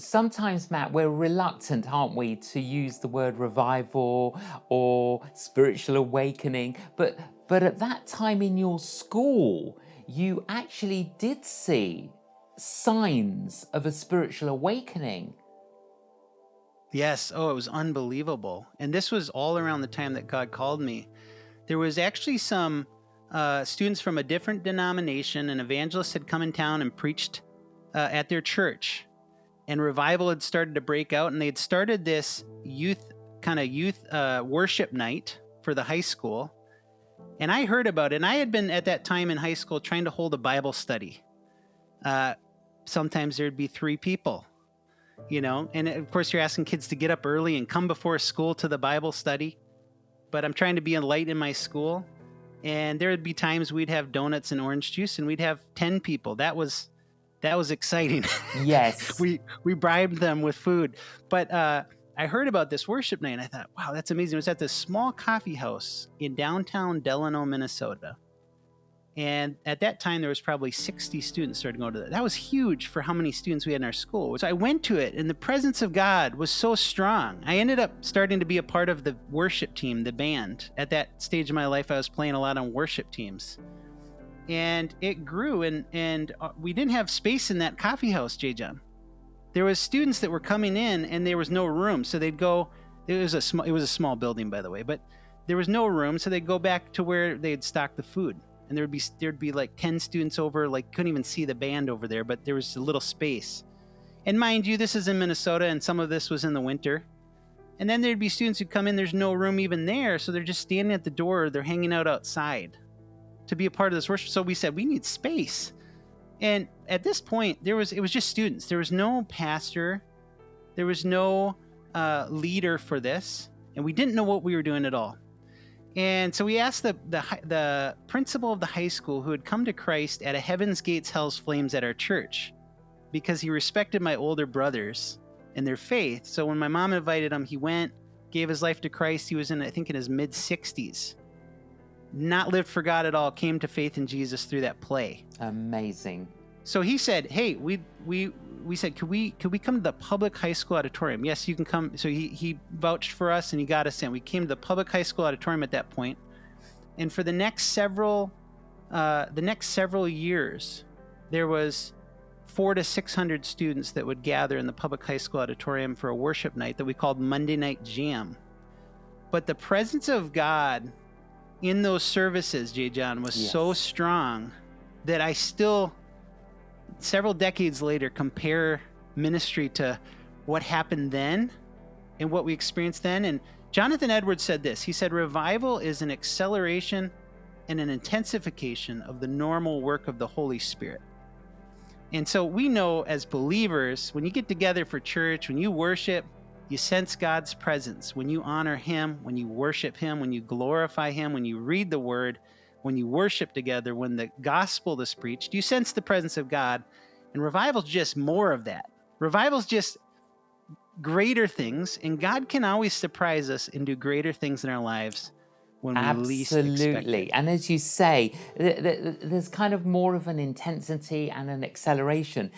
sometimes, Matt, we're reluctant, aren't we, to use the word revival or spiritual awakening. But at that time in your school, you actually did see signs of a spiritual awakening. Yes. Oh, it was unbelievable. And this was all around the time that God called me. There was actually some students from a different denomination. An evangelist had come in town and preached at their church, and revival had started to break out. And they had started this youth worship night for the high school. And I heard about it. And I had been at that time in high school trying to hold a Bible study. Sometimes there'd be 3 people, and of course you're asking kids to get up early and come before school to the Bible study. But I'm trying to be a light in my school. And there would be times we'd have donuts and orange juice and we'd have 10 people. That was exciting. Yes. we bribed them with food. But I heard about this worship night and I thought, wow, that's amazing. It was at this small coffee house in downtown Delano, Minnesota. And at that time, there was probably 60 students starting to go to that. That was huge for how many students we had in our school. So I went to it, and the presence of God was so strong. I ended up starting to be a part of the worship team, the band. At that stage of my life, I was playing a lot on worship teams. And it grew, and we didn't have space in that coffee house, J.John. There was students that were coming in, and there was no room. So they'd go, it was a small building, by the way, but there was no room. So they'd go back to where they'd stock the food. And there'd be like 10 students over, like couldn't even see the band over there, but there was a little space. And mind you, this is in Minnesota, and some of this was in the winter. And then there'd be students who'd come in, there's no room even there, so they're just standing at the door, or they're hanging out outside to be a part of this worship. So we said, we need space. And at this point, it was just students. There was no pastor, there was no leader for this, and we didn't know what we were doing at all. And so we asked the principal of the high school, who had come to Christ at a Heaven's Gates, Hell's Flames at our church, because he respected my older brothers and their faith. So when my mom invited him, he went, gave his life to Christ. He was in his mid-60s. Not lived for God at all, came to faith in Jesus through that play. Amazing. So he said, hey, we said, could we come to the public high school auditorium? Yes, you can come. So he vouched for us and he got us in. We came to the public high school auditorium at that point. And for the next several years, there was 400 to 600 students that would gather in the public high school auditorium for a worship night that we called Monday Night Jam. But the presence of God in those services, J.John, was so strong that I still, several decades later, compare ministry to what happened then and what we experienced then. And Jonathan Edwards said this. He said, revival is an acceleration and an intensification of the normal work of the Holy Spirit. And so we know as believers, when you get together for church, when you worship, you sense God's presence. When you honor him, when you worship him, when you glorify him, when you read the word, when you worship together, when the gospel is preached, you sense the presence of God. And revival's just more of that. Revival's just greater things, and God can always surprise us and do greater things in our lives when we least expect it. Absolutely. And as you say, there's kind of more of an intensity and an acceleration